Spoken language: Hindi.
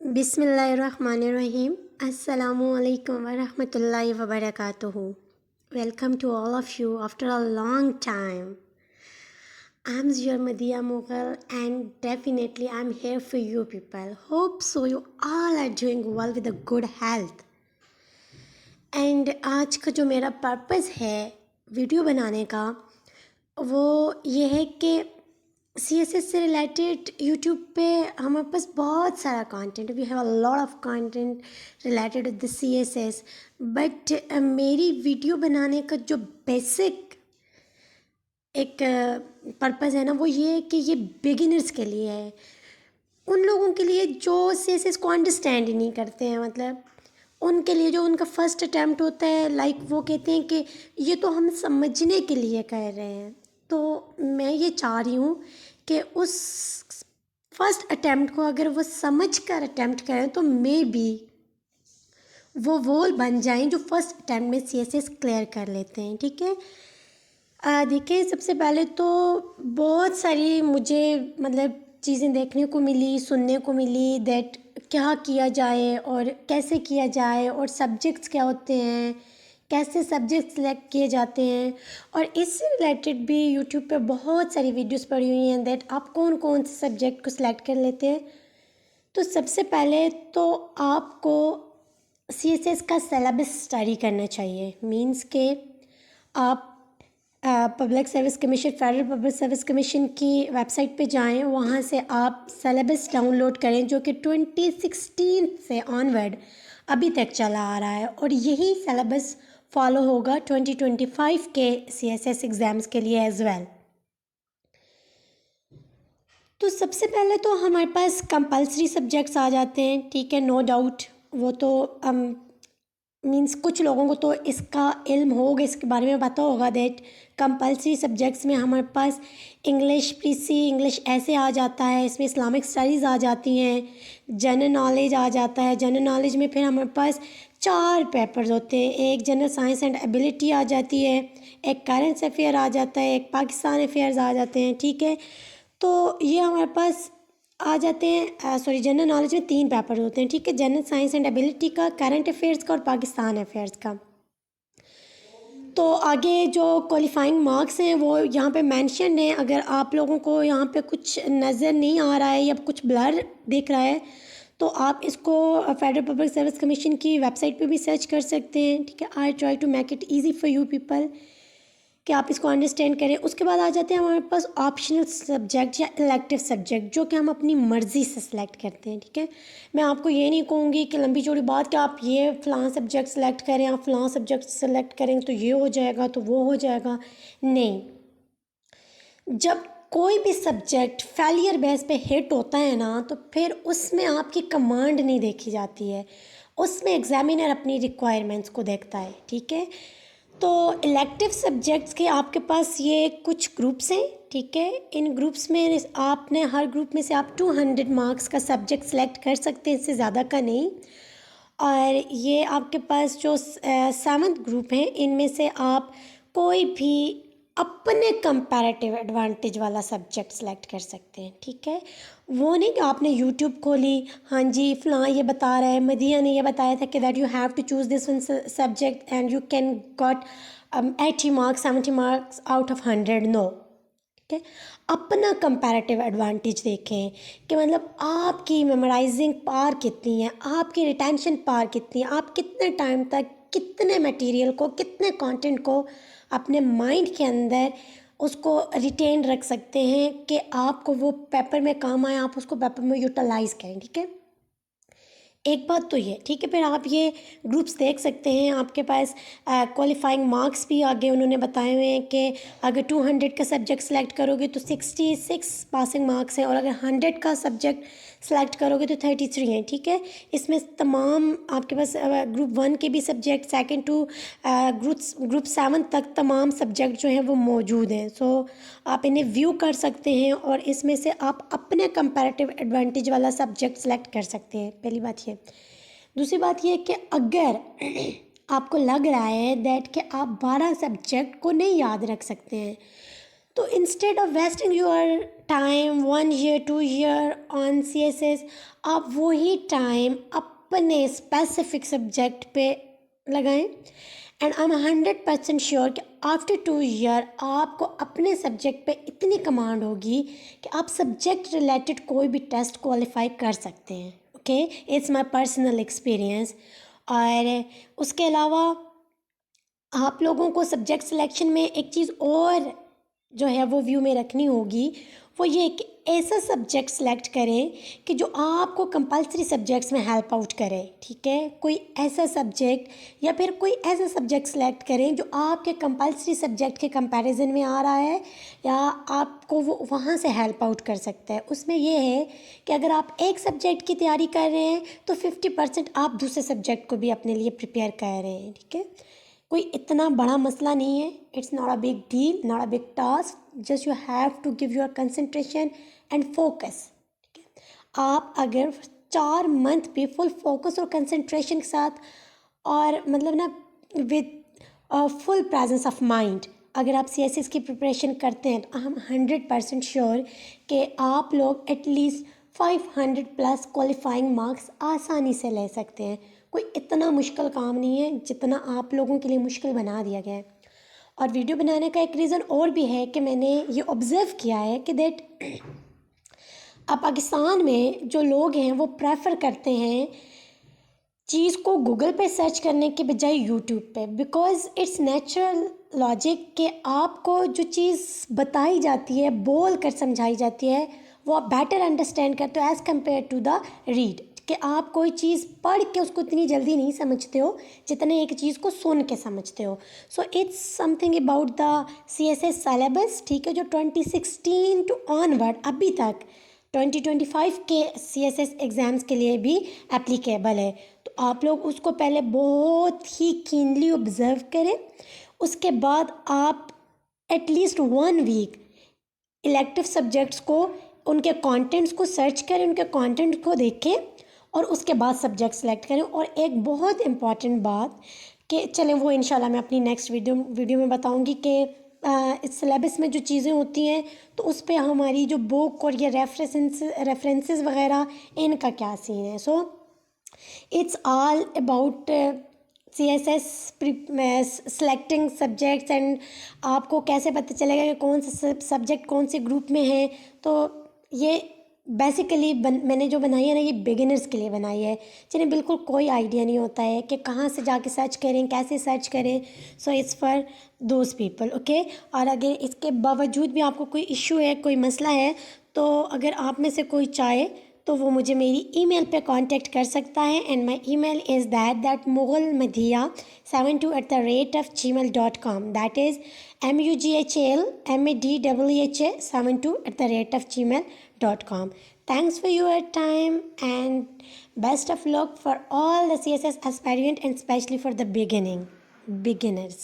बिस्मिल्लाहिर्रहमानिर्रहीम। अस्सलामुअलैकुम वरहमतुल्लाहि वबरकातुहू। Welcome to all of you after a long time. I'm your Madiya Mughal and definitely I'm here for you people. Hope so you all are doing well with a good health. And आज का जो मेरा पर्पस है वीडियो बनाने का वो ये है कि CSS से रिलेटेड यूट्यूब पे हमारे पास बहुत सारा content, we have a lot of content related with the CSS, but मेरी वीडियो बनाने का जो बेसिक एक पर्पस है ना वो ये है कि ये बिगिनर्स के लिए है, उन लोगों के लिए जो CSS को अंडरस्टैंड ही नहीं करते हैं, मतलब उनके लिए जो उनका फर्स्ट अटैम्प्ट होता है, लाइक वो कहते हैं कि ये तो हम समझने के लिए कर रहे हैं। तो मैं ये चाह रही हूँ कि उस फर्स्ट अटैम्प्ट को अगर वो समझ कर अटैम्प्ट करें तो मे बी वो बन जाएं जो फर्स्ट अटैम्प्ट में CSS क्लियर कर लेते हैं। ठीक है, देखिए सबसे पहले तो बहुत सारी मुझे मतलब चीज़ें देखने को मिली, सुनने को मिली दैट क्या किया जाए और कैसे किया जाए और सब्जेक्ट्स क्या होते हैं, कैसे सब्जेक्ट सेलेक्ट किए जाते हैं, और इससे रिलेटेड भी यूट्यूब पे बहुत सारी वीडियोस पड़ी हुई हैं दैट आप कौन कौन से सब्जेक्ट को सिलेक्ट कर लेते हैं। तो सबसे पहले तो आपको CSS का सिलेबस स्टडी करना चाहिए। मींस के आप public service commission, federal public service commission की वेबसाइट पे जाएं, वहाँ से आप सिलेबस डाउनलोड करें जो कि 2016 से ऑनवर्ड अभी तक चला आ रहा है, और यही सिलेबस फॉलो होगा 2025 के CSS एग्ज़ाम्स के लिए एज वेल। तो सबसे पहले तो हमारे पास कंपलसरी सब्जेक्ट्स आ जाते हैं। ठीक है, नो डाउट वो तो मीन्स कुछ लोगों को तो इसका इल्म होगा, इसके बारे में पता होगा दैट कंपलसरी सब्जेक्ट्स में हमारे पास इंग्लिश प्रीसी, इंग्लिश ऐसे आ जाता है, इसमें इस्लामिक स्टडीज़ आ जाती हैं, जनरल नॉलेज आ जाता है। जनरल नॉलेज में फिर हमारे पास 4 पेपर्स होते हैं, एक जनरल साइंस एंड एबिलिटी आ जाती है, एक करंट अफेयर आ जाता है, एक पाकिस्तान अफेयर्स आ जाते हैं। ठीक है, तो ये हमारे पास आ जाते हैं। जनरल नॉलेज में 3 पेपर होते हैं। ठीक है, जनरल साइंस एंड एबिलिटी का, करंट अफेयर्स का और पाकिस्तान अफेयर्स का। तो आगे जो क्वालिफाइंग मार्क्स हैं वो यहाँ पे मेंशन है। अगर आप लोगों को यहाँ पे कुछ नज़र नहीं आ रहा है या कुछ ब्लर दिख रहा है तो आप इसको फेडरल पब्लिक सर्विस कमीशन की वेबसाइट पे भी सर्च कर सकते हैं। ठीक है, I try to make it easy for you people कि आप इसको अंडरस्टैंड करें। उसके बाद आ जाते हैं हमारे पास ऑप्शनल सब्जेक्ट या इलेक्टिव सब्जेक्ट जो कि हम अपनी मर्ज़ी से सिलेक्ट करते हैं। ठीक है, मैं आपको ये नहीं कहूँगी कि लंबी चौड़ी बात कि आप ये फ़लाँ सब्जेक्ट सेलेक्ट करें, आप फ़लाँ सब्जेक्ट सेलेक्ट करें तो ये हो जाएगा तो वो हो जाएगा। नहीं, जब कोई भी सब्जेक्ट फेलियर बेस पे हिट होता है ना तो फिर उसमें आपकी कमांड नहीं देखी जाती है, उसमें एग्जामिनर अपनी रिक्वायरमेंट्स को देखता है। ठीक है, तो इलेक्टिव सब्जेक्ट्स के आपके पास ये कुछ ग्रुप्स हैं। ठीक है, इन ग्रुप्स में आपने हर ग्रुप में से आप 200 मार्क्स का सब्जेक्ट सेलेक्ट कर सकते हैं, इससे ज़्यादा का नहीं। और ये आपके पास जो 7th ग्रुप हैं इनमें से आप कोई भी अपने कंपैरेटिव एडवांटेज वाला सब्जेक्ट सेलेक्ट कर सकते हैं। ठीक है, वो नहीं कि आपने यूट्यूब खोली, हाँ जी फ़लाँ ये बता रहा है, मदिया ने ये बताया था कि that you have to choose this one subject and you can got 80 marks 70 marks out of 100। No, ठीक है, अपना कंपैरेटिव एडवांटेज देखें कि मतलब आपकी मेमोराइजिंग पावर कितनी है, आपकी रिटेंशन पावर कितनी है, आप कितने टाइम तक कितने मटेरियल को, कितने कंटेंट को अपने माइंड के अंदर उसको रिटेन रख सकते हैं कि आपको वो पेपर में काम आए, आप उसको पेपर में यूटिलाइज़ करें। ठीक है, एक बात तो ये। ठीक है, फिर आप ये ग्रुप्स देख सकते हैं, आपके पास क्वालिफाइंग मार्क्स भी आगे उन्होंने बताए हुए हैं कि अगर 200 का सब्जेक्ट सेलेक्ट करोगे तो 66 पासिंग मार्क्स हैं, और अगर 100 का सब्जेक्ट सेलेक्ट करोगे तो 33 हैं। ठीक है, इसमें तमाम आपके पास ग्रुप 1 के भी सब्जेक्ट, सेकंड टू ग्रुप 7 तक तमाम सब्जेक्ट जो हैं वो मौजूद हैं। सो आप इन्हें व्यू कर सकते हैं और इसमें से आप अपने कंपैरेटिव एडवांटेज वाला सब्जेक्ट सेलेक्ट कर सकते हैं। पहली बात ये। दूसरी बात ये कि अगर आपको लग रहा है दैट कि आप 12 सब्जेक्ट को नहीं याद रख सकते हैं तो instead of wasting your time 1 year 2 year on CSS, आप वही टाइम अपने स्पेसिफिक सब्जेक्ट पे लगाएं। एंड आई एम 100% श्योर कि आफ्टर 2 year आपको अपने सब्जेक्ट पे इतनी कमांड होगी कि आप सब्जेक्ट रिलेटेड कोई भी टेस्ट क्वालिफाई कर सकते हैं। Okay, it's my personal experience. और उसके अलावा आप लोगों को सब्जेक्ट सिलेक्शन में एक चीज़ और जो है वो व्यू में रखनी होगी, वो ये कि ऐसा सब्जेक्ट सेलेक्ट करें कि जो आपको कंपलसरी सब्जेक्ट्स में हेल्प आउट करे। ठीक है, कोई ऐसा सब्जेक्ट या फिर कोई ऐसा सब्जेक्ट सेलेक्ट करें जो आपके कंपलसरी सब्जेक्ट के कंपैरिजन में आ रहा है या आपको वो वहाँ से हेल्प आउट कर सकता है। उसमें ये है कि अगर आप एक सब्जेक्ट की तैयारी कर रहे हैं तो 50% आप दूसरे सब्जेक्ट को भी अपने लिए प्रिपेयर कर रहे हैं। ठीक है, कोई इतना बड़ा मसला नहीं है, it's not a big deal, not a big task, just you have to give your concentration and focus. ठीक है, आप अगर 4 मंथ भी फुल फोकस और कंसंट्रेशन के साथ और मतलब ना with full presence of mind अगर आप CSS की प्रिपरेशन करते हैं तो हम 100% श्योर कि आप लोग एटलीस्ट 500+ क्वालिफाइंग मार्क्स आसानी से ले सकते हैं। कोई इतना मुश्किल काम नहीं है जितना आप लोगों के लिए मुश्किल बना दिया गया है। और वीडियो बनाने का एक रीज़न और भी है कि मैंने ये ऑब्ज़र्व किया है कि दैट अब पाकिस्तान में जो लोग हैं वो प्रेफर करते हैं चीज़ को गूगल पे सर्च करने के बजाय यूट्यूब पे, बिकॉज़ इट्स नेचुरल लॉजिक कि आपको जो चीज़ बताई जाती है, बोल कर समझाई जाती है, वो आप बेटर अंडरस्टैंड करते हो as compare to the read. कि आप कोई चीज़ पढ़ के उसको इतनी जल्दी नहीं समझते हो जितने एक चीज़ को सुन के समझते हो। So it's something about the CSS syllabus. ठीक है, जो 2016 टू ऑनवर्ड अभी तक 2025 के CSS एग्ज़ाम्स के लिए भी एप्लीकेबल है। तो आप लोग उसको पहले बहुत ही कीनली ऑब्ज़र्व करें, उसके बाद आप एटलीस्ट 1 वीक इलेक्टिव सब्जेक्ट्स को, उनके कंटेंट्स को सर्च करें, उनके कंटेंट को देखें और उसके बाद सब्जेक्ट सेलेक्ट करें। और एक बहुत इम्पॉर्टेंट बात कि चलें वो इंशाल्लाह मैं अपनी नेक्स्ट वीडियो में बताऊंगी कि इस सिलेबस में जो चीज़ें होती हैं तो उस पर हमारी जो बुक और ये रेफरेंसेस वगैरह इनका क्या सीन है। So it's all about CSS selecting subjects and आपको कैसे पता चलेगा कि कौन सा सब्जेक्ट कौन से ग्रुप में है। तो ये बेसिकली मैंने जो बनाई है ना, ये बिगिनर्स के लिए बनाई है जिन्हें बिल्कुल कोई आइडिया नहीं होता है कि कहाँ से जाके सर्च करें, कैसे सर्च करें। So it's for those people. Okay, और अगर इसके बावजूद भी आपको कोई इशू है, कोई मसला है, तो अगर आप में से कोई चाहे तो वो मुझे मेरी ईमेल पे कांटेक्ट कर सकता है। And my email is that mughalmadhiya72@gmail.com, that is MUGHALMADHA72@gmail.com. Thanks for your time and best of luck for all the CSS aspirant and especially for the beginners.